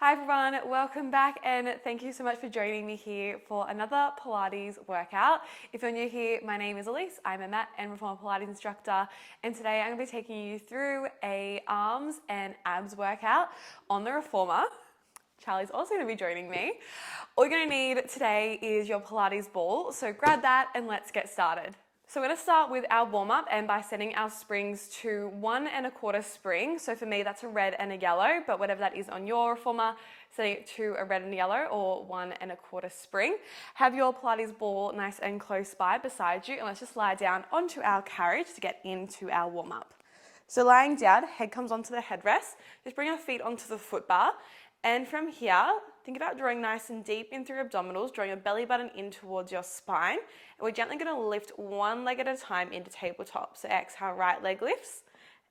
Hi everyone, welcome back and thank you so much for joining me here for another Pilates workout. If you're new here, my name is Elise, I'm a mat and reformer Pilates instructor, and today I'm going to be taking you through a arms and abs workout on the reformer. Charlie's also going to be joining me. All you're going to need today is your Pilates ball, so grab that and let's get started. So we're going to start with our warm-up and by setting our springs to 1 1/4 spring. So for me, that's a red and a yellow, but whatever that is on your reformer, setting it to a red and yellow or 1 1/4 spring. Have your Pilates ball nice and close by beside you, and let's just lie down onto our carriage to get into our warm-up. So lying down, head comes onto the headrest. Just bring our feet onto the foot bar. And from here, think about drawing nice and deep in through your abdominals, drawing your belly button in towards your spine. And we're gently going to lift one leg at a time into tabletop. So exhale, right leg lifts,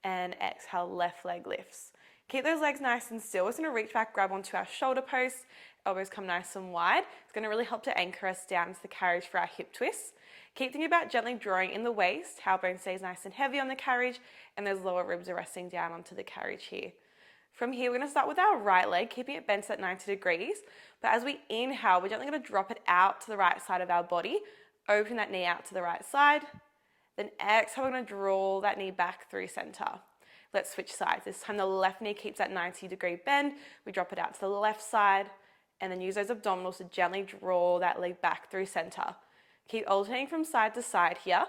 and exhale, left leg lifts. Keep those legs nice and still. We're just going to reach back, grab onto our shoulder post, elbows come nice and wide. It's going to really help to anchor us down into the carriage for our hip twists. Keep thinking about gently drawing in the waist, tailbone stays nice and heavy on the carriage, and those lower ribs are resting down onto the carriage here. From here, we're going to start with our right leg, keeping it bent at 90 degrees. But as we inhale, we're gently going to drop it out to the right side of our body, open that knee out to the right side. Then exhale, we're going to draw that knee back through center. Let's switch sides. This time the left knee keeps that 90-degree bend. We drop it out to the left side, and then use those abdominals to gently draw that leg back through center. Keep alternating from side to side here.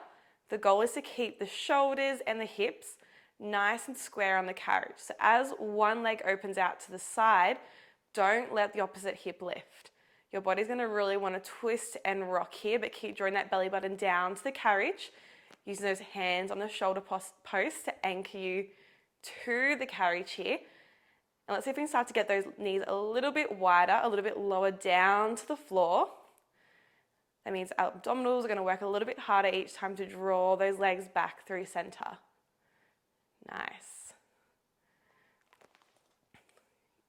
The goal is to keep the shoulders and the hips nice and square on the carriage. So as one leg opens out to the side, don't let the opposite hip lift. Your body's going to really want to twist and rock here, but keep drawing that belly button down to the carriage, using those hands on the shoulder post to anchor you to the carriage here. And let's see if we can start to get those knees a little bit wider, a little bit lower down to the floor. That means our abdominals are going to work a little bit harder each time to draw those legs back through center. Nice.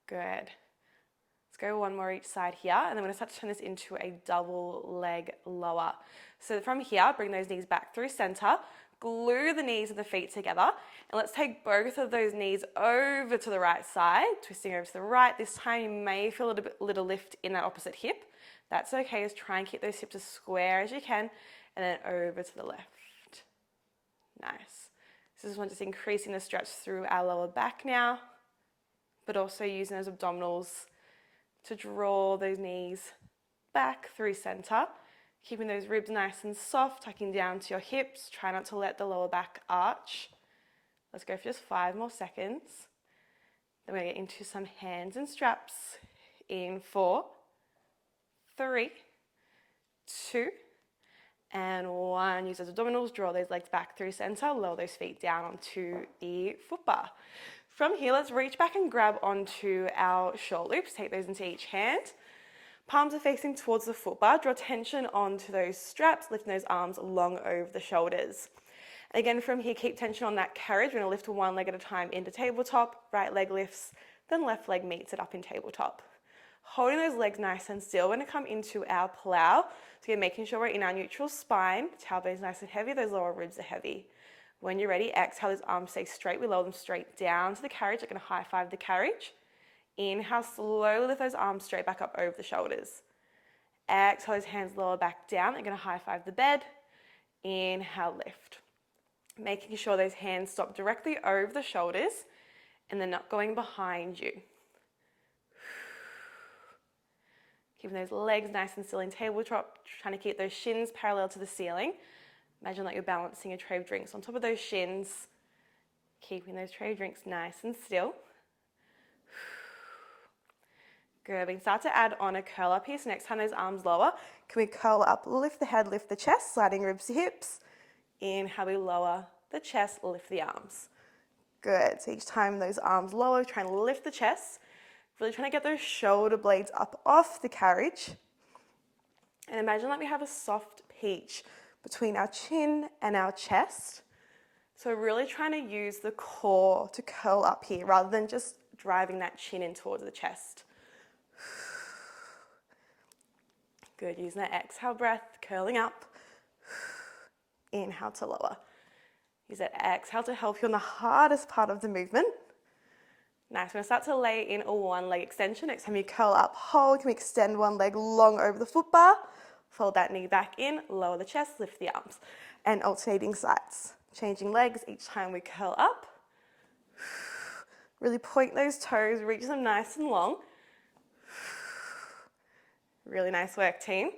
Good. Let's go one more each side here, and then we're going to start to turn this into a double leg lower. So from here, bring those knees back through center, glue the knees of the feet together, and let's take both of those knees over to the right side, twisting over to the right. This time you may feel a little lift in that opposite hip. That's okay, just try and keep those hips as square as you can, and then over to the left. Nice. This is one just increasing the stretch through our lower back now, but also using those abdominals to draw those knees back through center, keeping those ribs nice and soft, tucking down to your hips. Try not to let the lower back arch. Let's go for just 5 more seconds. Then we're going to get into some hands and straps in 4, 3, 2, and 1. Use those abdominals, draw those legs back through center, lower those feet down onto the foot bar. From here, let's reach back and grab onto our short loops. Take those into each hand. Palms are facing towards the foot bar. Draw tension onto those straps, lifting those arms long over the shoulders. And again, from here, keep tension on that carriage. We're going to lift one leg at a time into tabletop. Right leg lifts, then left leg meets it up in tabletop. Holding those legs nice and still, we're going to come into our plow. So again, making sure we're in our neutral spine. Tailbone's nice and heavy, those lower ribs are heavy. When you're ready, exhale, those arms stay straight. We lower them straight down to the carriage. We're going to high five the carriage. Inhale, slowly lift those arms straight back up over the shoulders. Exhale, those hands lower back down. They're going to high five the bed. Inhale, lift. Making sure those hands stop directly over the shoulders and they're not going behind you. Keeping those legs nice and still in tabletop, trying to keep those shins parallel to the ceiling. Imagine like you're balancing a tray of drinks on top of those shins, keeping those tray of drinks nice and still. Good, we can start to add on a curl up here. So next time those arms lower, can we curl up, lift the head, lift the chest, sliding ribs to hips. Inhale, we lower the chest, lift the arms. Good, so each time those arms lower, trying to lift the chest. Really trying to get those shoulder blades up off the carriage. And imagine like we have a soft peach between our chin and our chest. So we're really trying to use the core to curl up here rather than just driving that chin in towards the chest. Good, using that exhale breath, curling up. Inhale to lower. Use that exhale to help you on the hardest part of the movement. Nice. We're going to start to lay in a one leg extension. Next time you curl up, hold. Can we extend one leg long over the foot bar? Fold that knee back in, lower the chest, lift the arms. And alternating sides. Changing legs each time we curl up. Really point those toes, reach them nice and long. Really nice work, team.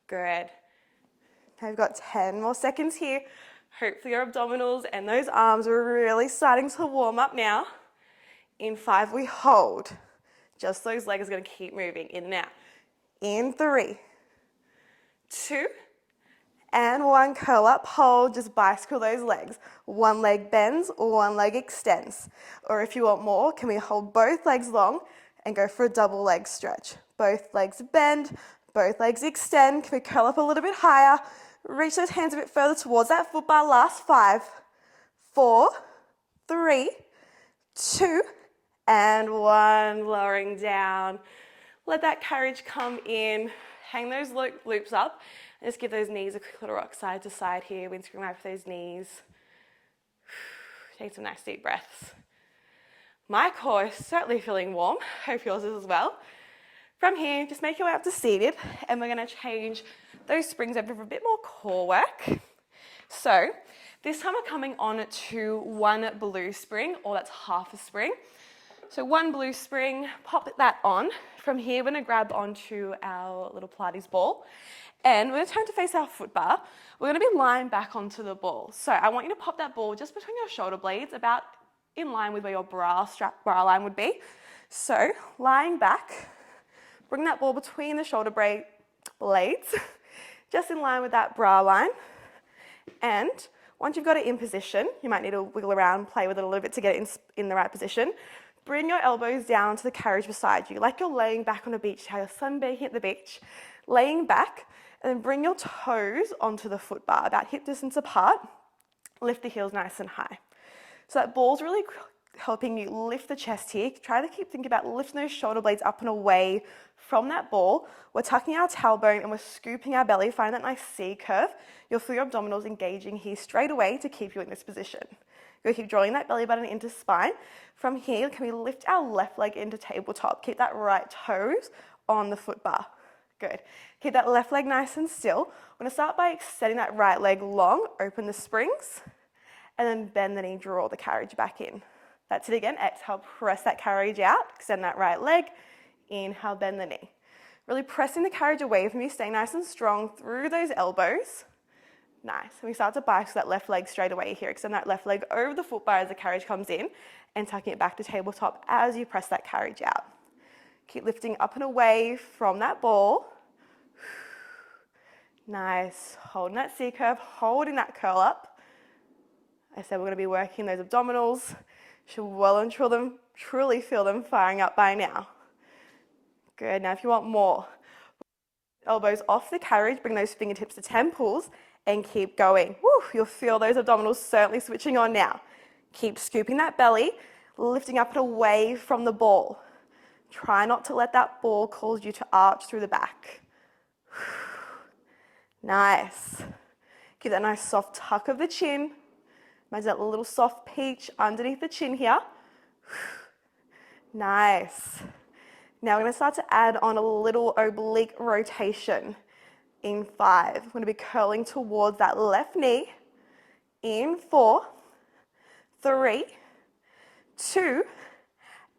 Good. Now we've got 10 more seconds here. Hopefully your abdominals and those arms are really starting to warm up now. In 5, we hold. Just those legs are going to keep moving in and out. In 3, 2, and 1. Curl up, hold, just bicycle those legs. One leg bends, one leg extends. Or if you want more, can we hold both legs long and go for a double leg stretch? Both legs bend, both legs extend. Can we curl up a little bit higher? Reach those hands a bit further towards that foot bar. Last 5, 4, 3, 2, and 1. Lowering down. Let that carriage come in. Hang those loops up. And just give those knees a quick little rock side to side here. Windscreen wipe for those knees. Take some nice deep breaths. My core is certainly feeling warm. Hope yours is as well. From here, just make your way up to seated, and we're going to change those springs over for a bit more core work. So this time we're coming on to one blue spring, or that's half a spring. So one blue spring, pop that on. From here, we're going to grab onto our little Pilates ball, and we're going to turn to face our foot bar. We're going to be lying back onto the ball. So I want you to pop that ball just between your shoulder blades, about in line with where your bra line would be. So lying back, bring that ball between the shoulder blades, just in line with that bra line. And once you've got it in position, you might need to wiggle around, play with it a little bit to get it in the right position. Bring your elbows down to the carriage beside you, like you're laying back on a beach, how you're sunbaking at the beach. Laying back, and then bring your toes onto the foot bar, about hip distance apart. Lift the heels nice and high. So that ball's really helping you lift the chest here. Try to keep thinking about lifting those shoulder blades up and away from that ball. We're tucking our tailbone and we're scooping our belly. Find that nice C curve. You'll feel your abdominals engaging here straight away to keep you in this position. You'll keep drawing that belly button into spine. From here, can we lift our left leg into tabletop? Keep that right toes on the foot bar. Good. Keep that left leg nice and still. We're going to start by extending that right leg long, open the springs, and then bend the knee, draw the carriage back in. That's it again. Exhale, press that carriage out, extend that right leg. Inhale, bend the knee. Really pressing the carriage away from you, stay nice and strong through those elbows. Nice. And we start to bicycle that left leg straight away here. Extend that left leg over the foot bar as the carriage comes in, and tucking it back to tabletop as you press that carriage out. Keep lifting up and away from that ball. Nice. Holding that C curve, holding that curl up. I said we're going to be working those abdominals. Should well and truly feel them firing up by now. Good. Now if you want more, elbows off the carriage, bring those fingertips to temples and keep going. Woo, you'll feel those abdominals certainly switching on now. Keep scooping that belly, lifting up and away from the ball. Try not to let that ball cause you to arch through the back. Nice. Give that nice soft tuck of the chin. Imagine that little soft peach underneath the chin here. Nice. Now we're going to start to add on a little oblique rotation. In 5, we're going to be curling towards that left knee. In 4, 3, 2,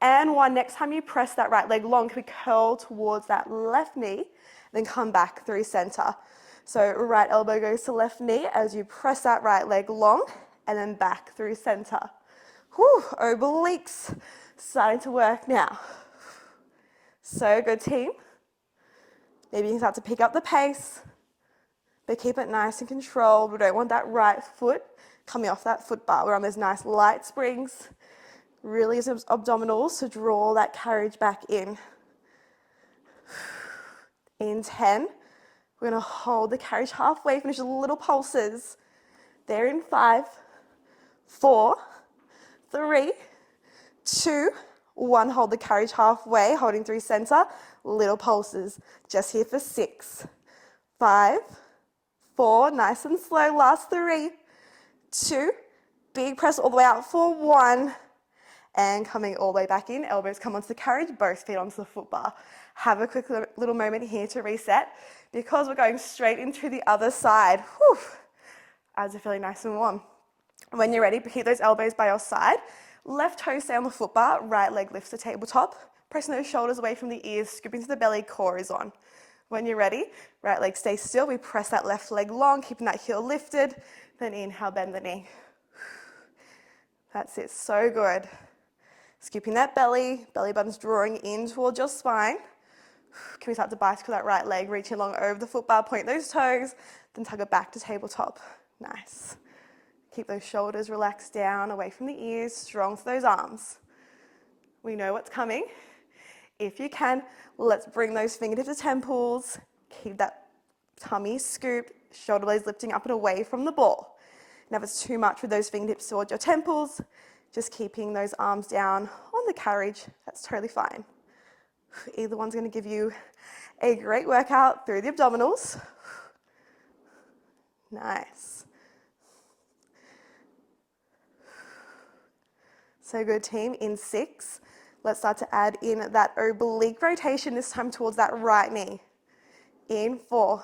and 1. Next time you press that right leg long, can we curl towards that left knee, then come back through center. So right elbow goes to left knee as you press that right leg long, and then back through center. Whew, obliques starting to work now. So good, team. Maybe you can start to pick up the pace, but keep it nice and controlled. We don't want that right foot coming off that foot bar. We're on those nice light springs. Really use abdominals to draw that carriage back in. In 10, we're going to hold the carriage halfway, finish with little pulses. There in 5, 4, 3, 2, 1. Hold the carriage halfway, holding through center. Little pulses. Just here for 6, 5, 4. Nice and slow. Last 3, 2, Big press all the way out for 1, and coming all the way back in. Elbows come onto the carriage, both feet onto the foot bar. Have a quick little moment here to reset, because we're going straight into the other side. Whew. Abs are feeling nice and warm. When you're ready, keep those elbows by your side. Left toe stay on the foot bar, right leg lifts the tabletop. Pressing those shoulders away from the ears, scooping to the belly, core is on. When you're ready, right leg stays still. We press that left leg long, keeping that heel lifted. Then inhale, bend the knee. That's it, so good. Scooping that belly button's drawing in towards your spine. Can we start to bicycle that right leg, reaching along over the foot bar, point those toes, then tug it back to tabletop. Nice. Keep those shoulders relaxed down, away from the ears, strong to those arms. We know what's coming. If you can, let's bring those fingertips to temples. Keep that tummy scooped, shoulder blades lifting up and away from the ball. Now if it's too much with those fingertips towards your temples, just keeping those arms down on the carriage, that's totally fine. Either one's going to give you a great workout through the abdominals. Nice. So good, team. In 6, let's start to add in that oblique rotation, this time towards that right knee. In 4,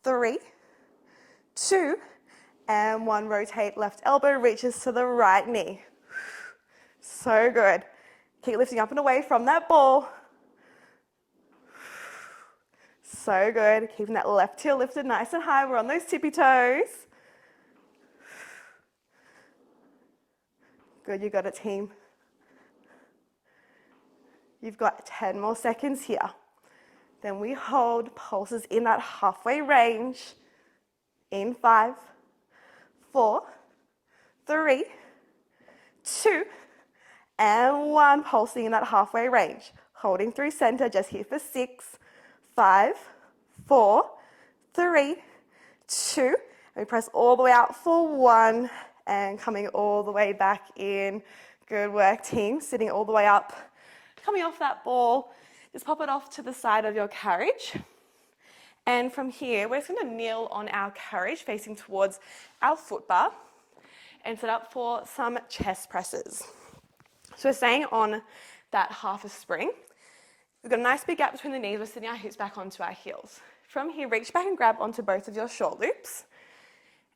3, 2, and 1. Rotate, left elbow reaches to the right knee. So good. Keep lifting up and away from that ball. So good. Keeping that left heel lifted nice and high. We're on those tippy toes. Good, you got it, team. You've got 10 more seconds here. Then we hold pulses in that halfway range. In 5, 4, 3, 2, and 1. Pulsing in that halfway range. Holding through center, just here for 6, 5, 4, 3, 2. And we press all the way out for 1. And coming all the way back in. Good work, team. Sitting all the way up. Coming off that ball, just pop it off to the side of your carriage. And from here, we're just going to kneel on our carriage, facing towards our foot bar, and set up for some chest presses. So we're staying on that half a spring. We've got a nice big gap between the knees. We're sitting our hips back onto our heels. From here, reach back and grab onto both of your short loops.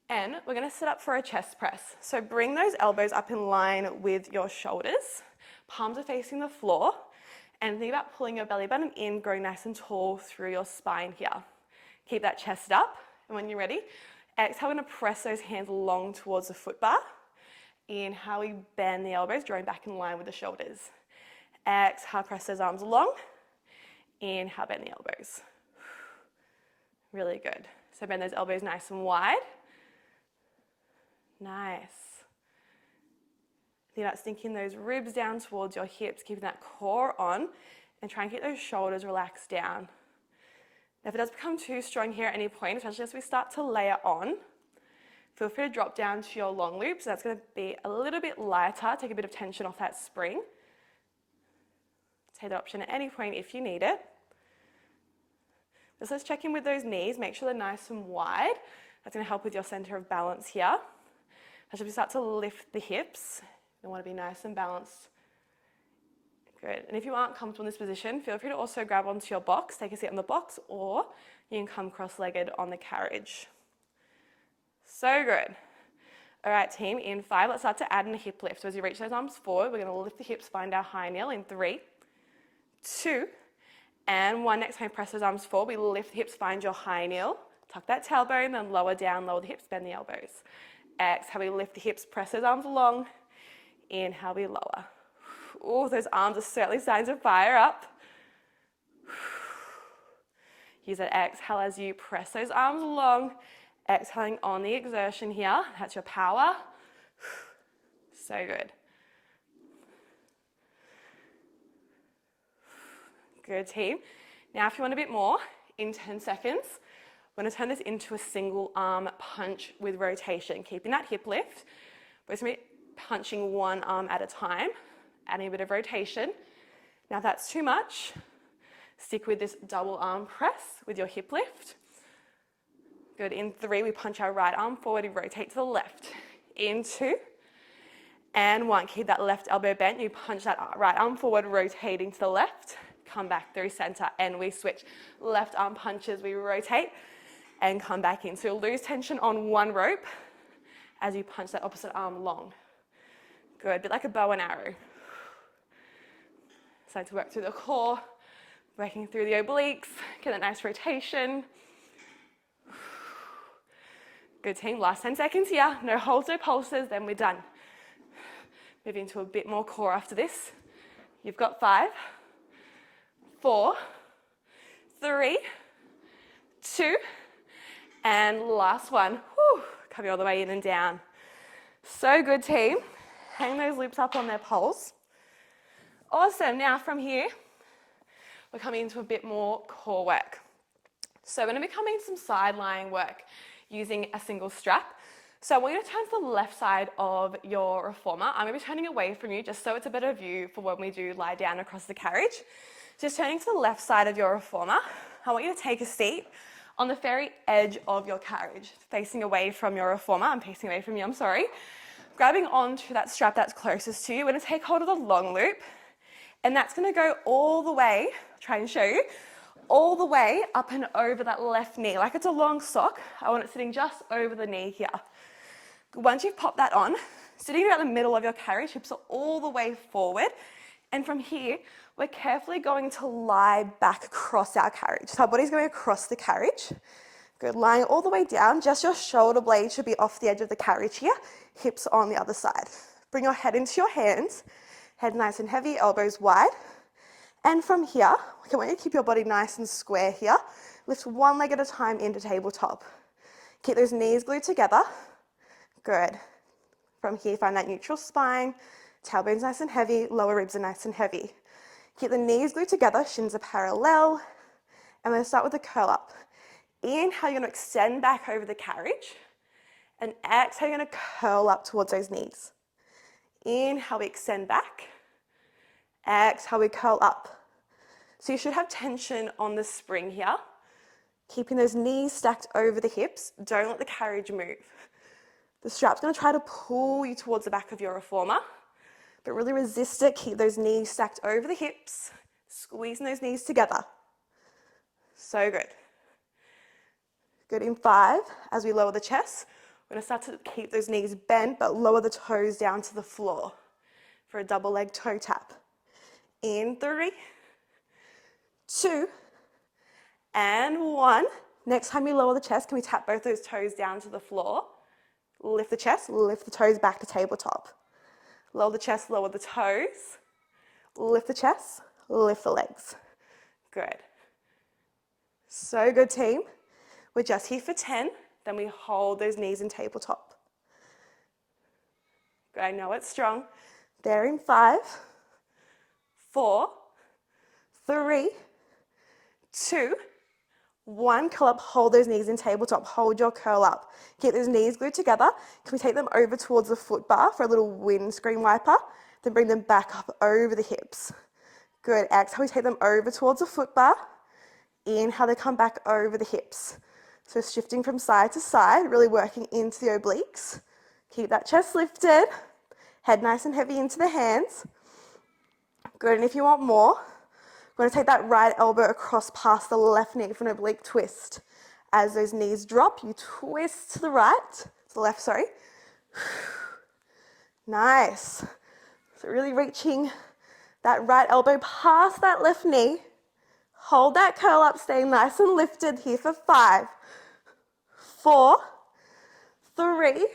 And we're going to set up for a chest press. So bring those elbows up in line with your shoulders. Palms are facing the floor. And think about pulling your belly button in, growing nice and tall through your spine here. Keep that chest up. And when you're ready, exhale, we're going to press those hands long towards the foot bar. Inhale, we bend the elbows, drawing back in line with the shoulders. Exhale, press those arms long. Inhale, bend the elbows. Really good. So bend those elbows nice and wide. Nice. Think about sinking those ribs down towards your hips, keeping that core on, and try and keep those shoulders relaxed down. Now, if it does become too strong here at any point, especially as we start to layer on, feel free to drop down to your long loops. That's going to be a little bit lighter, take a bit of tension off that spring. Take that option at any point if you need it. Just let's check in with those knees, make sure they're nice and wide. That's going to help with your center of balance here. As we start to lift the hips, you want to be nice and balanced. Good. And if you aren't comfortable in this position, feel free to also grab onto your box, take a seat on the box, or you can come cross-legged on the carriage. So good. All right, team, in 5, let's start to add in a hip lift. So as you reach those arms forward, we're going to lift the hips, find our high kneel in 3, 2, and 1. Next time, press those arms forward. We lift the hips, find your high kneel. Tuck that tailbone, then lower down, lower the hips, bend the elbows. Exhale, we lift the hips, press those arms long. Inhale, we lower. Oh, those arms are certainly starting to fire up. Use that exhale as you press those arms long. Exhaling on the exertion here. That's your power. So good. Good, team. Now, if you want a bit more, in 10 seconds, we're going to turn this into a single arm punch with rotation, keeping that hip lift. We're just going to be punching one arm at a time, adding a bit of rotation. Now, if that's too much, stick with this double arm press with your hip lift. Good. In 3, we punch our right arm forward and rotate to the left. in 2, and 1. Keep that left elbow bent. You punch that right arm forward, rotating to the left. Come back through center, and we switch. Left arm punches, we rotate, and come back in. So you'll lose tension on one rope as you punch that opposite arm long. Good, a bit like a bow and arrow. Start to work through the core, working through the obliques, get that nice rotation. Good team, last 10 seconds here. No holds, no pulses, then we're done. Move into a bit more core after this. You've got 5, 4, 3, 2, and last one. Whew, coming all the way in and down. So good, team. Hang those loops up on their poles. Awesome, now from here, we're coming into a bit more core work. So we're going to be coming some side lying work using a single strap. So I want you to turn to the left side of your reformer. I'm going to be turning away from you just so it's a better view for when we do lie down across the carriage. Just turning to the left side of your reformer, I want you to take a seat on the very edge of your carriage, facing away from your reformer. I'm facing away from you, I'm sorry. Grabbing onto that strap that's closest to you, we're going to take hold of the long loop, and that's going to go all the way, I'll try and show you, all the way up and over that left knee. Like it's a long sock, I want it sitting just over the knee here. Once you've popped that on, sitting about the middle of your carriage, hips are all the way forward, and from here, we're carefully going to lie back across our carriage. So our body's going across the carriage. Good, lying all the way down, just your shoulder blade should be off the edge of the carriage here, hips on the other side. Bring your head into your hands, head nice and heavy, elbows wide. And from here, I want you to keep your body nice and square here. Lift one leg at a time into tabletop. Keep those knees glued together. Good. From here, find that neutral spine, tailbone's nice and heavy, lower ribs are nice and heavy. Keep the knees glued together, shins are parallel. And we're going to start with a curl up. Inhale, you're going to extend back over the carriage. And exhale, you're going to curl up towards those knees. Inhale, we extend back. Exhale, we curl up. So you should have tension on the spring here. Keeping those knees stacked over the hips. Don't let the carriage move. The strap's going to try to pull you towards the back of your reformer, but really resist it. Keep those knees stacked over the hips, squeezing those knees together. So good. Good in 5, as we lower the chest, we're going to start to keep those knees bent, but lower the toes down to the floor for a double leg toe tap. In 3, 2, and 1. Next time you lower the chest, can we tap both those toes down to the floor? Lift the chest, lift the toes back to tabletop. Lower the chest, lower the toes. Lift the chest, lift the legs. Good. So good, team. We're just here for 10. Then we hold those knees in tabletop. Good, I know it's strong. There in 5, 4, 3, 2, 1. Curl up, hold those knees in tabletop. Hold your curl up. Keep those knees glued together. Can we take them over towards the foot bar for a little windscreen wiper? Then bring them back up over the hips. Good. Exhale, we take them over towards the foot bar. Inhale, they come back over the hips. So shifting from side to side, really working into the obliques. Keep that chest lifted. Head nice and heavy into the hands. Good. And if you want more, we're going to take that right elbow across past the left knee for an oblique twist. As those knees drop, you twist to the right, to the left, sorry. Nice. So really reaching that right elbow past that left knee. Hold that curl up, stay nice and lifted here for 5, 4, 3,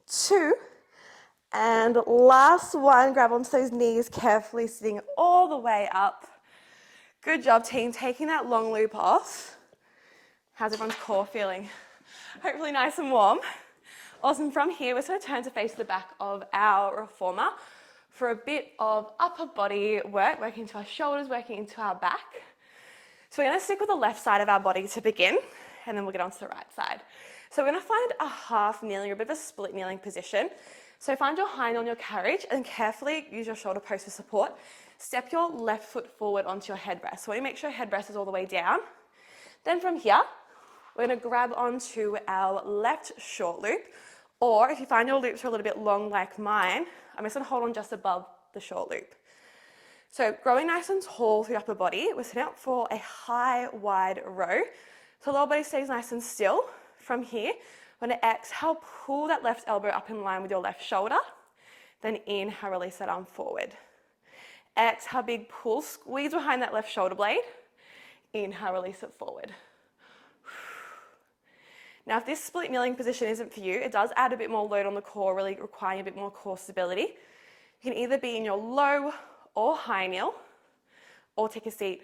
2, and last one. Grab onto those knees carefully, sitting all the way up. Good job, team, taking that long loop off. How's everyone's core feeling? Hopefully nice and warm. Awesome. From here, we're going to turn to face the back of our reformer for a bit of upper body work, working into our shoulders, working into our back. So we're going to stick with the left side of our body to begin, and then we'll get onto the right side. So we're going to find a half kneeling, or a bit of a split kneeling position. So find your hind on your carriage and carefully use your shoulder post for support. Step your left foot forward onto your headrest. So we make sure your headrest is all the way down. Then from here, we're going to grab onto our left short loop, Or if you find your loops are a little bit long like mine, I'm just gonna hold on just above the short loop. So growing nice and tall through the upper body, we're setting up for a high, wide row. So lower body stays nice and still. From here, we're gonna exhale, pull that left elbow up in line with your left shoulder. Then inhale, release that arm forward. Exhale, big pull, squeeze behind that left shoulder blade. Inhale, release it forward. Now, if this split kneeling position isn't for you, it does add a bit more load on the core, really requiring a bit more core stability. You can either be in your low or high kneel, or take a seat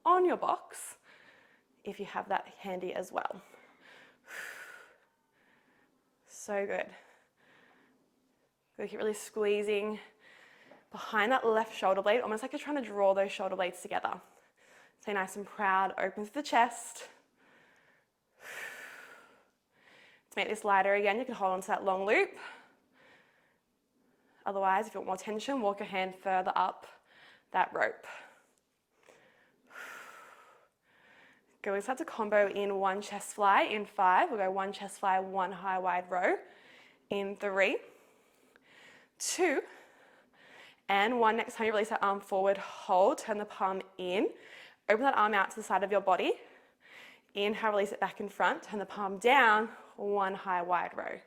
on your box if you have that handy as well. So good. Good, keep really squeezing behind that left shoulder blade, almost like you're trying to draw those shoulder blades together. Stay nice and proud, open through the chest. To make this lighter again, you can hold on to that long loop. Otherwise, if you want more tension, walk your hand further up that rope. Good, we start to combo in one chest fly in 5. We'll go one chest fly, one high wide row in 3, 2, and 1. Next time you release that arm forward, hold, turn the palm in, open that arm out to the side of your body. Inhale, release it back in front, turn the palm down, one high wide row.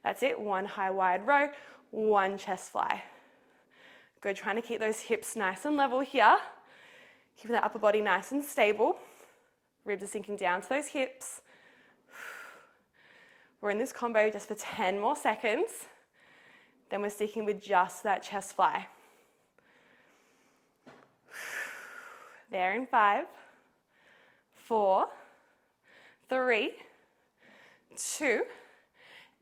That's it, one high wide row, one chest fly. Good, trying to keep those hips nice and level here. Keeping that upper body nice and stable. Ribs are sinking down to those hips. We're in this combo just for 10 more seconds. Then we're sticking with just that chest fly. There in 5, 4, 3, 2,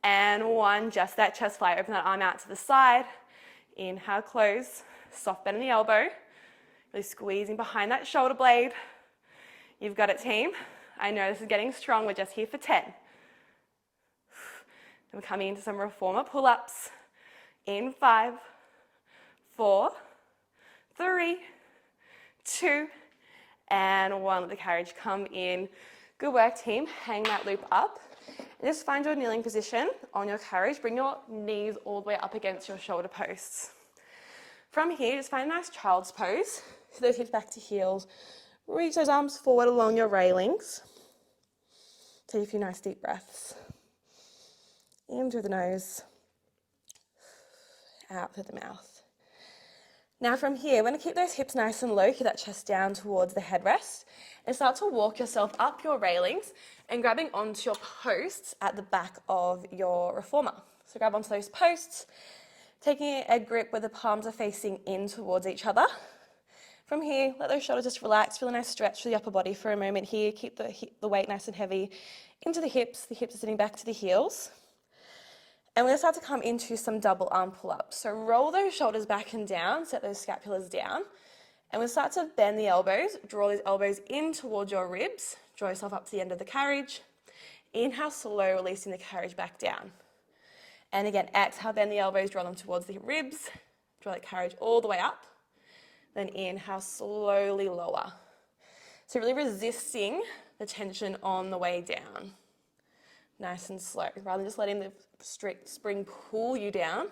and 1. Just that chest fly. Open that arm out to the side. Inhale, close. Soft bend in the elbow. Really squeezing behind that shoulder blade. You've got it, team. I know this is getting strong. We're just here for 10. Then we're coming into some reformer pull-ups. In 5, 4, 3, 2, and 1. Let the carriage come in. Good work, team. Hang that loop up. And just find your kneeling position on your carriage. Bring your knees all the way up against your shoulder posts. From here, just find a nice child's pose. So those hips back to heels. Reach those arms forward along your railings. Take a few nice deep breaths. In through the nose. Out through the mouth. Now from here, we're going to keep those hips nice and low. Keep that chest down towards the headrest. And start to walk yourself up your railings and grabbing onto your posts at the back of your reformer. So grab onto those posts, taking a grip where the palms are facing in towards each other. From here, let those shoulders just relax. Feel a nice stretch through the upper body for a moment here. Keep the weight nice and heavy into the hips. The hips are sitting back to the heels. And we're going to start to come into some double arm pull-ups. So roll those shoulders back and down, set those scapulas down. And we'll start to bend the elbows, draw these elbows in towards your ribs. Draw yourself up to the end of the carriage. Inhale, slow, releasing the carriage back down. And again, exhale, bend the elbows, draw them towards the ribs. Draw that carriage all the way up. Then inhale, slowly lower. So really resisting the tension on the way down. Nice and slow. Rather than just letting the spring pull you down,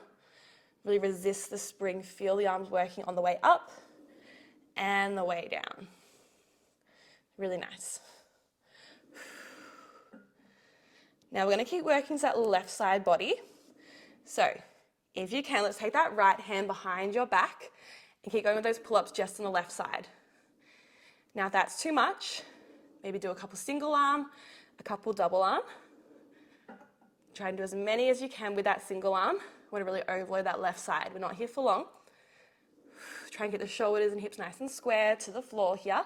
really resist the spring. Feel the arms working on the way up and the way down. Really nice. Now we're going to keep working to that left side body. So if you can, let's take that right hand behind your back and keep going with those pull-ups just on the left side. Now if that's too much, maybe do a couple single arm, a couple double arm. Try and do as many as you can with that single arm. We want to really overload that left side. We're not here for long. Try and get the shoulders and hips nice and square to the floor here.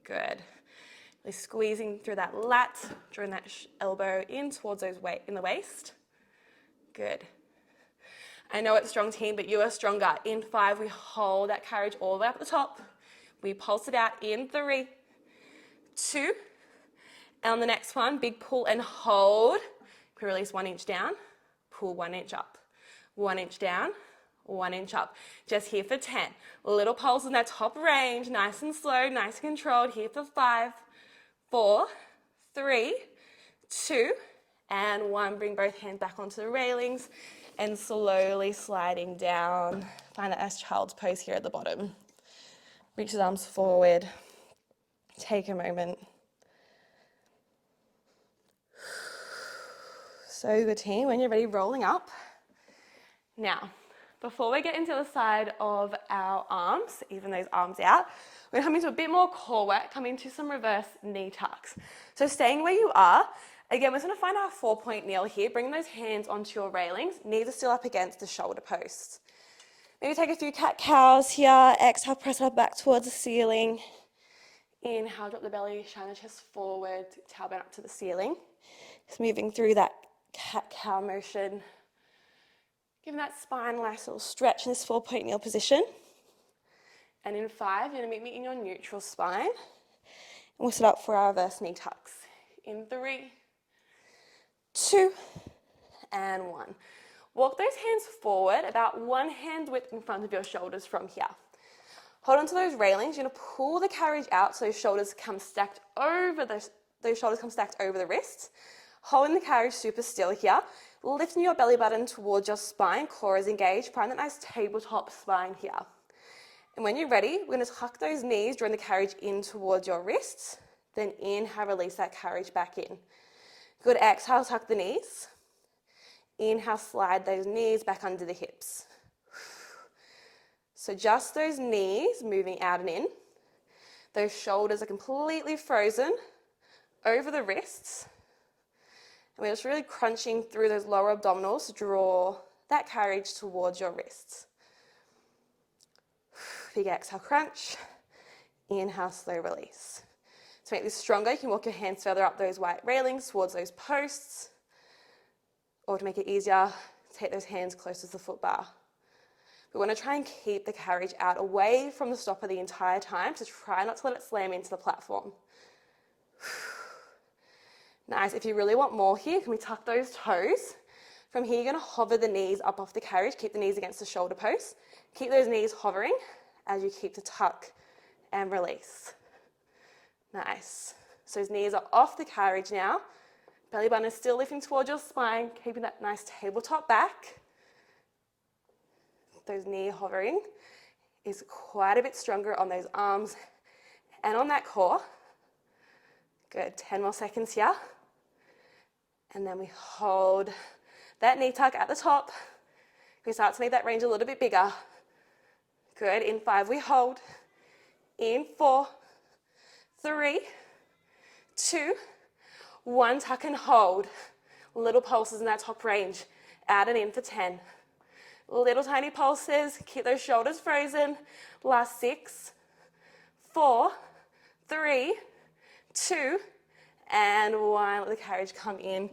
Good. Really squeezing through that lat, drawing that elbow in towards those in the waist. Good. I know it's strong, team, but you are stronger. In 5, we hold that carriage all the way up at the top. We pulse it out in 3, 2, and on the next one, big pull and hold. We release 1 inch down, pull 1 inch up. 1 inch down, 1 inch up. Just here for 10. Little pulse in that top range, nice and slow, nice and controlled. Here for 5, 4, 3, 2, and 1. Bring both hands back onto the railings and slowly sliding down. Find that nice child's pose here at the bottom. Reach the arms forward. Take a moment. So good, team. When you're ready, rolling up. Now, before we get into the side of our arms, even those arms out, we're going to come into a bit more core work, come into some reverse knee tucks. So staying where you are, again, we're going to find our 4-point kneel here. Bring those hands onto your railings. Knees are still up against the shoulder posts. Maybe take a few cat-cows here. Exhale, press up back towards the ceiling. Inhale, drop the belly, shine the chest forward, tailbone up to the ceiling. Just moving through that cat-cow motion. Giving that spine a nice little stretch in this 4-point kneel position. And in 5, you're going to meet me in your neutral spine. And we'll set up for our reverse knee tucks. In 3, 2, and 1. Walk those hands forward, about 1 hand width in front of your shoulders from here. Hold on to those railings. You're going to pull the carriage out so those shoulders come stacked over the wrists. Holding the carriage super still here. Lifting your belly button towards your spine. Core is engaged. Find that nice tabletop spine here. And when you're ready, we're going to tuck those knees, drawing the carriage in towards your wrists. Then inhale, release that carriage back in. Good, exhale, tuck the knees. Inhale, slide those knees back under the hips. So just those knees moving out and in. Those shoulders are completely frozen over the wrists. And we're just really crunching through those lower abdominals to draw that carriage towards your wrists. Big exhale, crunch. Inhale, slow release. To make this stronger, you can walk your hands further up those white railings towards those posts. Or to make it easier, take those hands closer to the foot bar. We want to try and keep the carriage out away from the stopper the entire time, so try not to let it slam into the platform. Nice. If you really want more here, can we tuck those toes? From here, you're going to hover the knees up off the carriage. Keep the knees against the shoulder posts. Keep those knees hovering as you keep to tuck and release. Nice. So those knees are off the carriage now. Belly button is still lifting towards your spine, keeping that nice tabletop back. Those knee hovering is quite a bit stronger on those arms and on that core. Good, 10 more seconds here. And then we hold that knee tuck at the top. We start to make that range a little bit bigger. Good, in 5 we hold. In 4, 3, 2, 1, tuck and hold. Little pulses in that top range. Out and in for 10. Little tiny pulses. Keep those shoulders frozen. Last 6, 4, 3, 2, and 1. Let the carriage come in.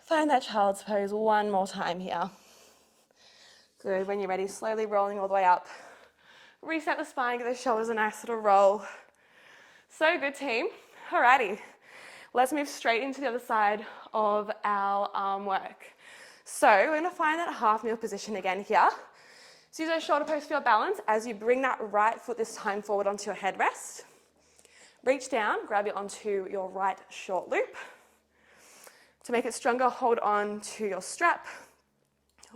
Find that child's pose one more time here. Good. When you're ready, slowly rolling all the way up. Reset the spine. Give those shoulders a nice little roll. So good, team. Alrighty. Let's move straight into the other side of our arm work. So we're going to find that half kneel position again here. So use those shoulder posts for your balance as you bring that right foot this time forward onto your headrest. Reach down, grab it onto your right short loop. To make it stronger, hold on to your strap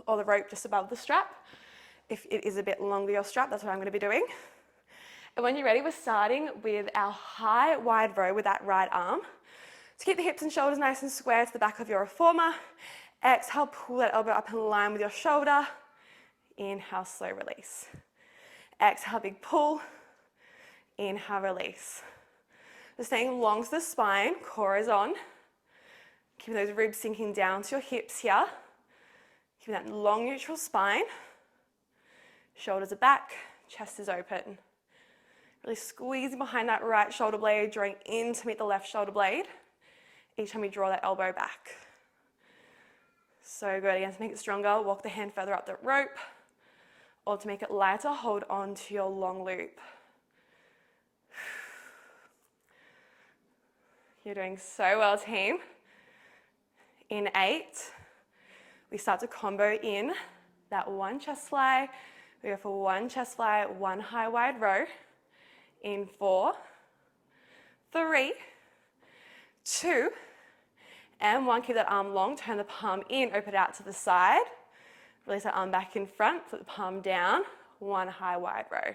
or the rope just above the strap. If it is a bit longer, your strap, that's what I'm going to be doing. And when you're ready, we're starting with our high wide row with that right arm. To keep the hips and shoulders nice and square to the back of your reformer. Exhale, pull that elbow up in line with your shoulder. Inhale, slow release. Exhale, big pull. Inhale, release. Just staying long to the spine, core is on. Keeping those ribs sinking down to your hips here. Keeping that long neutral spine. Shoulders are back, chest is open. Really squeezing behind that right shoulder blade, drawing in to meet the left shoulder blade. Each time you draw that elbow back. So good. Again, to make it stronger, walk the hand further up the rope. Or to make it lighter, hold on to your long loop. You're doing so well, team. In 8, we start to combo in that 1 chest fly. We go for 1 chest fly, 1 high wide row. In 4, 3, 2, And one, keep that arm long, turn the palm in, open it out to the side. Release that arm back in front, flip the palm down, one high wide row.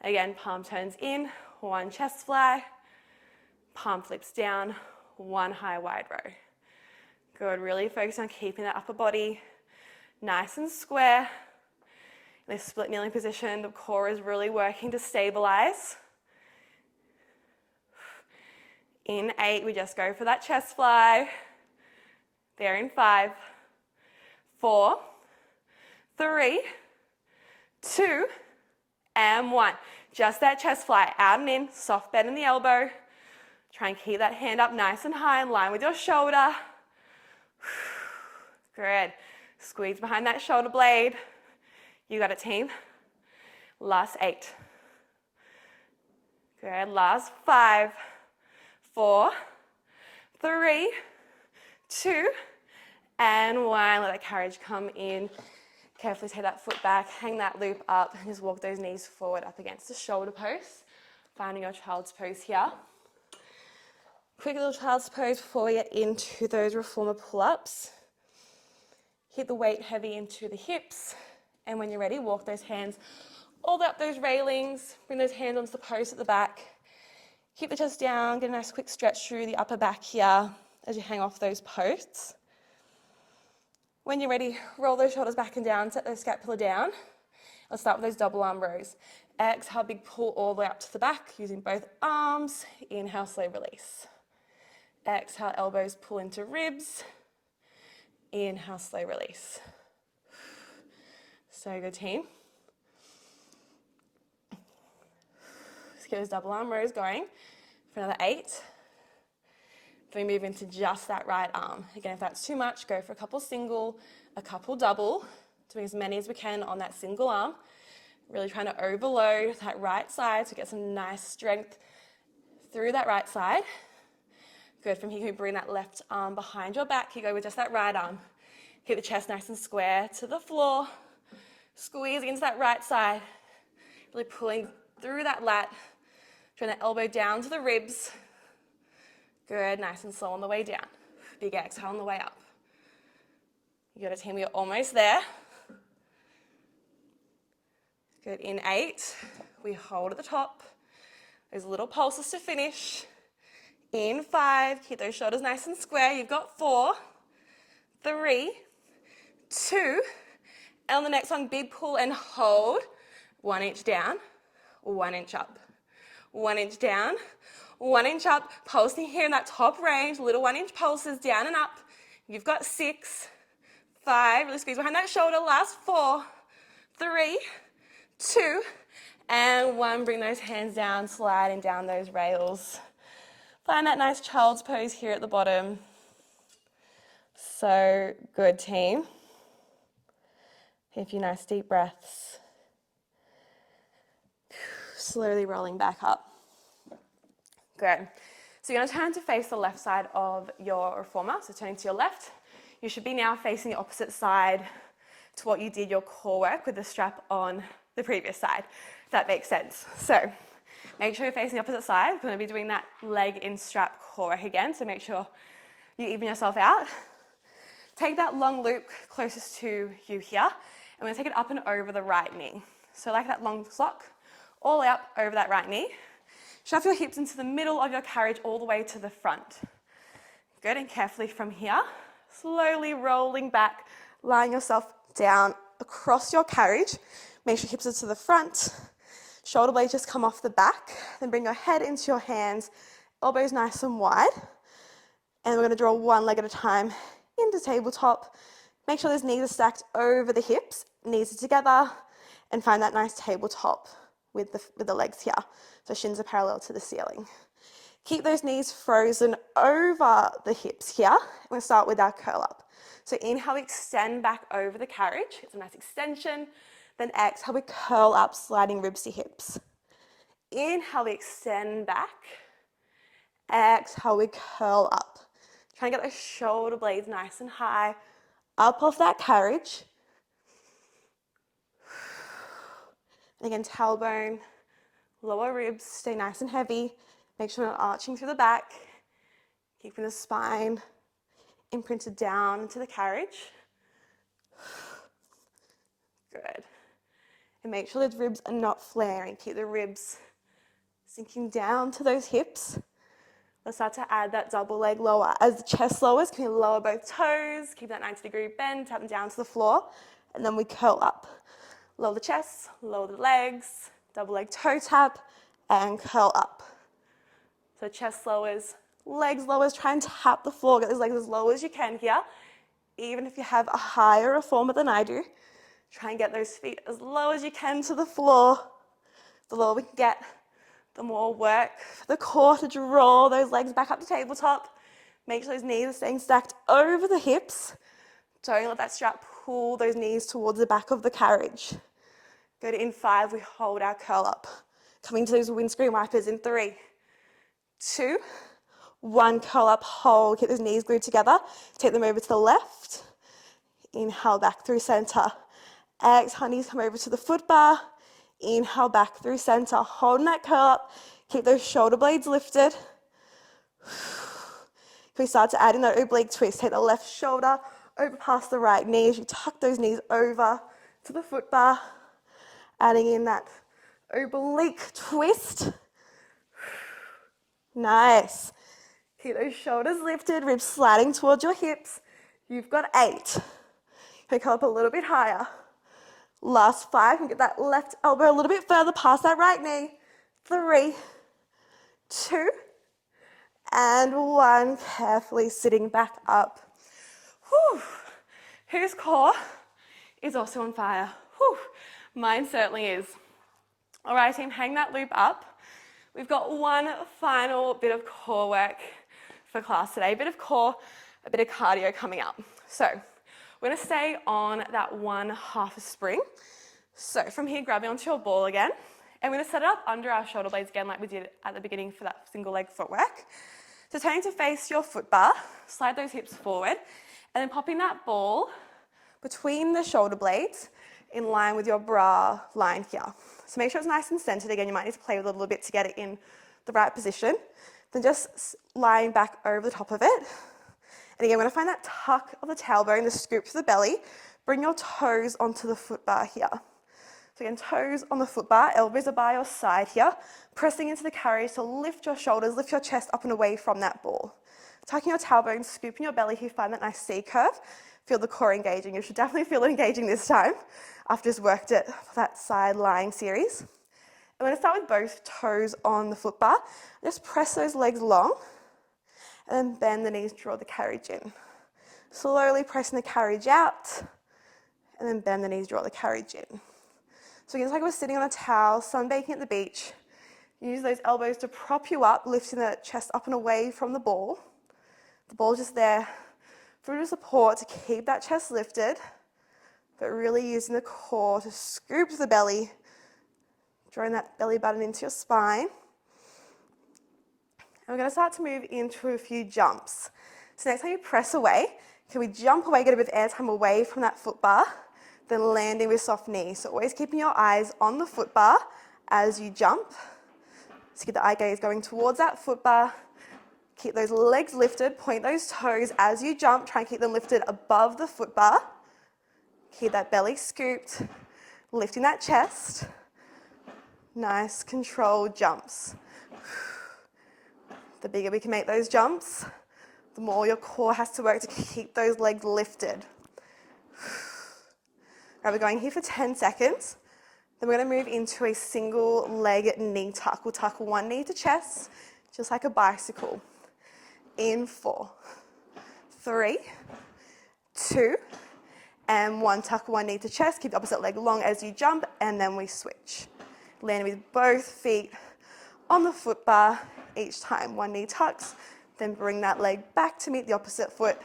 Again, palm turns in, one chest fly, palm flips down, one high wide row. Good, really focus on keeping that upper body nice and square. In this split kneeling position, the core is really working to stabilize. In 8, we just go for that chest fly. There in 5, 4, 3, 2, and 1. Just that chest fly, out and in, soft bend in the elbow. Try and keep that hand up nice and high in line with your shoulder. Good. Squeeze behind that shoulder blade. You got it, team. Last 8. Good. Last 5, 4, 3, 2, and 1. Let that carriage come in. Carefully take that foot back, hang that loop up, and just walk those knees forward up against the shoulder post. Finding your child's pose here. Quick little child's pose before we get into those reformer pull-ups. Hit the weight heavy into the hips, and when you're ready, walk those hands all the way up those railings, bring those hands onto the post at the back. Keep the chest down, get a nice quick stretch through the upper back here as you hang off those posts. When you're ready, roll those shoulders back and down, set those scapula down. Let's start with those double arm rows. Exhale, big pull all the way up to the back using both arms. Inhale, slow release. Exhale, elbows pull into ribs. Inhale, slow release. So good, team. Let's get those double arm rows going for another 8. Then we move into just that right arm. Again, if that's too much, go for a couple single, a couple double, doing as many as we can on that single arm. Really trying to overload that right side to get some nice strength through that right side. Good. From here, you can bring that left arm behind your back. You go with just that right arm. Keep the chest nice and square to the floor. Squeeze into that right side. Really pulling through that lat. Drawing that elbow down to the ribs. Good, nice and slow on the way down. Big exhale on the way up. You got a team, you're almost there. Good, in 8, we hold at the top. Those little pulses to finish. In 5, keep those shoulders nice and square. You've got 4, 3, 2, and on the next one, big pull and hold. 1 inch down, 1 inch up. 1 inch down, 1 inch up, pulsing here in that top range, little 1 inch pulses down and up. You've got 6, 5, really squeeze behind that shoulder, last 4, 3, 2, and 1. Bring those hands down, sliding down those rails. Find that nice child's pose here at the bottom. So good, team. Take a few nice deep breaths. Slowly rolling back up. Good. So you're going to turn to face the left side of your reformer. So turning to your left, you should be now facing the opposite side to what you did your core work with the strap on the previous side, if that makes sense. So make sure you're facing the opposite side. We're going to be doing that leg in strap core work again, so make sure you even yourself out. Take that long loop closest to you here, and we're going to take it up and over the right knee. So like that long sock, all the way up over that right knee. Shove your hips into the middle of your carriage all the way to the front. Good, and carefully from here, slowly rolling back, lying yourself down across your carriage. Make sure your hips are to the front, shoulder blades just come off the back, then bring your head into your hands, elbows nice and wide. And we're going to draw one leg at a time into tabletop. Make sure those knees are stacked over the hips, knees are together, and find that nice tabletop with the legs here. So shins are parallel to the ceiling. Keep those knees frozen over the hips here. We're going to start with our curl up. So inhale, we extend back over the carriage. It's a nice extension. Then exhale, we curl up, sliding ribs to hips. Inhale, we extend back. Exhale, we curl up. Trying to get those shoulder blades nice and high, up off that carriage. And again, tailbone, lower ribs, stay nice and heavy. Make sure you're not arching through the back, keeping the spine imprinted down into the carriage. Good. And make sure those ribs are not flaring. Keep the ribs sinking down to those hips. Let's start to add that double leg lower. As the chest lowers, can you lower both toes, keep that 90-degree bend, tap them down to the floor, and then we curl up. Lower the chest, lower the legs, double leg toe tap, and curl up. So chest lowers, legs lowers, try and tap the floor, get those legs as low as you can here. Even if you have a higher reformer than I do, try and get those feet as low as you can to the floor. The lower we can get, the more work for the core to draw those legs back up to tabletop. Make sure those knees are staying stacked over the hips. Don't let that strap pull those knees towards the back of the carriage. Go to in 5, we hold our curl up. Coming to those windscreen wipers in 3, 2, 1, curl up, hold, keep those knees glued together. Take them over to the left. Inhale back through center. Exhale, knees come over to the foot bar. Inhale back through center, holding that curl up. Keep those shoulder blades lifted. We start to add in that oblique twist. Take the left shoulder over past the right knee as you tuck those knees over to the foot bar. Adding in that oblique twist. Nice. Keep those shoulders lifted, ribs sliding towards your hips. You've got 8. Okay, come up a little bit higher. Last 5, and get that left elbow a little bit further past that right knee. 3, 2, and 1. Carefully sitting back up. Whew. Whose core is also on fire? Whew. Mine certainly is. All right, team, hang that loop up. We've got one final bit of core work for class today. A bit of core, a bit of cardio coming up. So we're going to stay on that one half a spring. So from here, grab it onto your ball again. And we're going to set it up under our shoulder blades again like we did at the beginning for that single leg footwork. So turning to face your foot bar, slide those hips forward, and then popping that ball between the shoulder blades in line with your bra line here. So make sure it's nice and centered. Again, you might need to play with it a little bit to get it in the right position. Then just lying back over the top of it. And again, we're going to find that tuck of the tailbone, the scoop to the belly. Bring your toes onto the foot bar here. So again, toes on the foot bar, elbows are by your side here. Pressing into the carriage to lift your shoulders, lift your chest up and away from that ball. Tucking your tailbone, scooping your belly here, find that nice C curve. Feel the core engaging. You should definitely feel it engaging this time after just worked it for that side lying series. I'm going to start with both toes on the foot bar. Just press those legs long and then bend the knees, draw the carriage in. Slowly pressing the carriage out and then bend the knees, draw the carriage in. So again, it's like we're sitting on a towel, sunbaking at the beach. Use those elbows to prop you up, lifting the chest up and away from the ball. The ball's just there for your support to keep that chest lifted, but really using the core to scoop the belly, drawing that belly button into your spine. And we're going to start to move into a few jumps. So next time you press away, can we jump away, get a bit of air time away from that foot bar, then landing with soft knees. So always keeping your eyes on the foot bar as you jump. So get the eye gaze going towards that foot bar. Keep those legs lifted, point those toes as you jump. Try and keep them lifted above the foot bar. Keep that belly scooped, lifting that chest. Nice controlled jumps. The bigger we can make those jumps, the more your core has to work to keep those legs lifted. Right, we're going here for 10 seconds. Then we're going to move into a single leg knee tuck. We'll tuck one knee to chest, just like a bicycle. In 4, 3, 2, and 1. Tuck one knee to chest. Keep the opposite leg long as you jump, and then we switch. Landing with both feet on the foot bar each time. One knee tucks, then bring that leg back to meet the opposite foot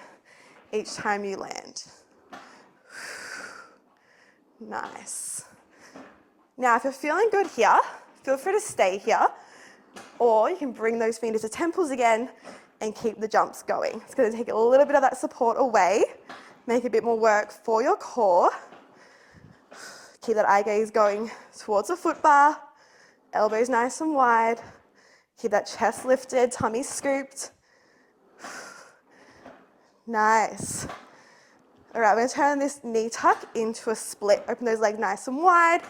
each time you land. Nice. Now, if you're feeling good here, feel free to stay here, or you can bring those feet into temples again and keep the jumps going. It's going to take a little bit of that support away, make a bit more work for your core. Keep that eye gaze going towards the foot bar, elbows nice and wide. Keep that chest lifted, tummy scooped. Nice. All right, we're gonna turn this knee tuck into a split. Open those legs nice and wide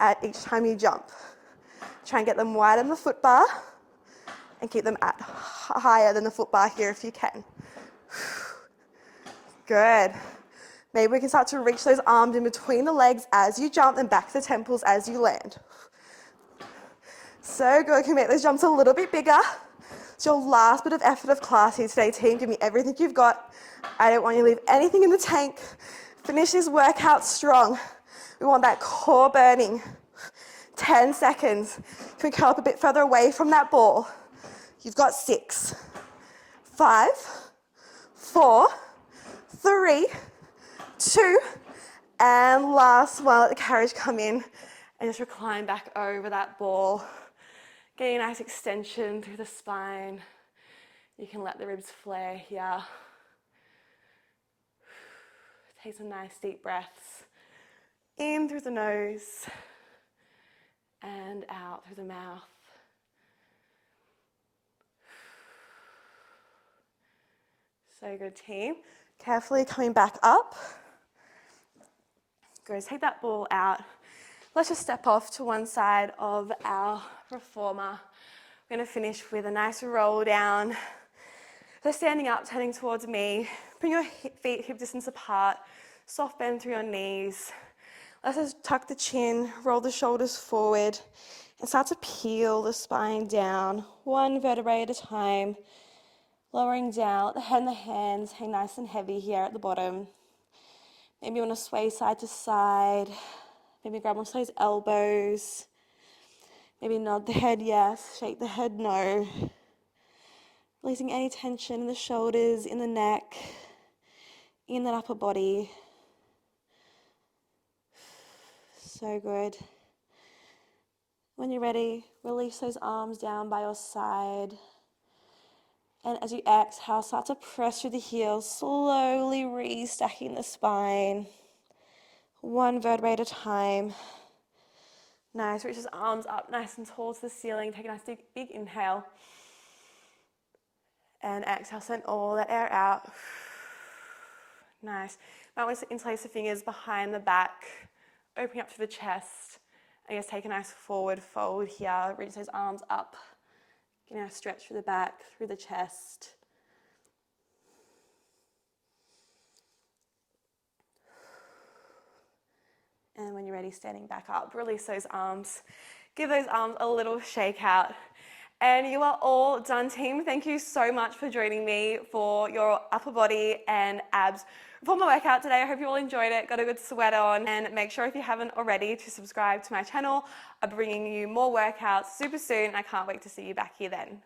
at each time you jump. Try and get them wide on the foot bar and keep them at higher than the foot bar here if you can. Good. Maybe we can start to reach those arms in between the legs as you jump and back to the temples as you land. So good. Can you make those jumps a little bit bigger? It's your last bit of effort of class here today, team. Give me everything you've got. I don't want you to leave anything in the tank. Finish this workout strong. We want that core burning. 10 seconds. Can we curl up a bit further away from that ball? You've got 6, 5, 4, 3, 2, and last one. Let the carriage come in and just recline back over that ball. Getting a nice extension through the spine. You can let the ribs flare here. Take some nice deep breaths. In through the nose and out through the mouth. So good, team. Carefully coming back up. Go, take that ball out. Let's just step off to one side of our reformer. We're going to finish with a nice roll down. So standing up, turning towards me. Bring your feet hip distance apart. Soft bend through your knees. Let's just tuck the chin, roll the shoulders forward, and start to peel the spine down, one vertebrae at a time. Lowering down, let the head and the hands hang nice and heavy here at the bottom. Maybe you want to sway side to side. Maybe grab onto those elbows. Maybe nod the head yes, shake the head no. Releasing any tension in the shoulders, in the neck, in that upper body. So good. When you're ready, release those arms down by your side. And as you exhale, start to press through the heels, slowly restacking the spine. One vertebrae at a time. Nice, reach those arms up nice and tall to the ceiling. Take a nice big inhale. And exhale, send all that air out. Nice. Might want to interlace the fingers behind the back, opening up to the chest. And just take a nice forward fold here. Reach those arms up. Get a nice stretch through the back, through the chest. And when you're ready, standing back up, release those arms. Give those arms a little shake out. And you are all done, team. Thank you so much for joining me for your upper body and abs reformer workout today. I hope you all enjoyed it, got a good sweat on. And make sure if you haven't already to subscribe to my channel. I'm bringing you more workouts super soon. I can't wait to see you back here then.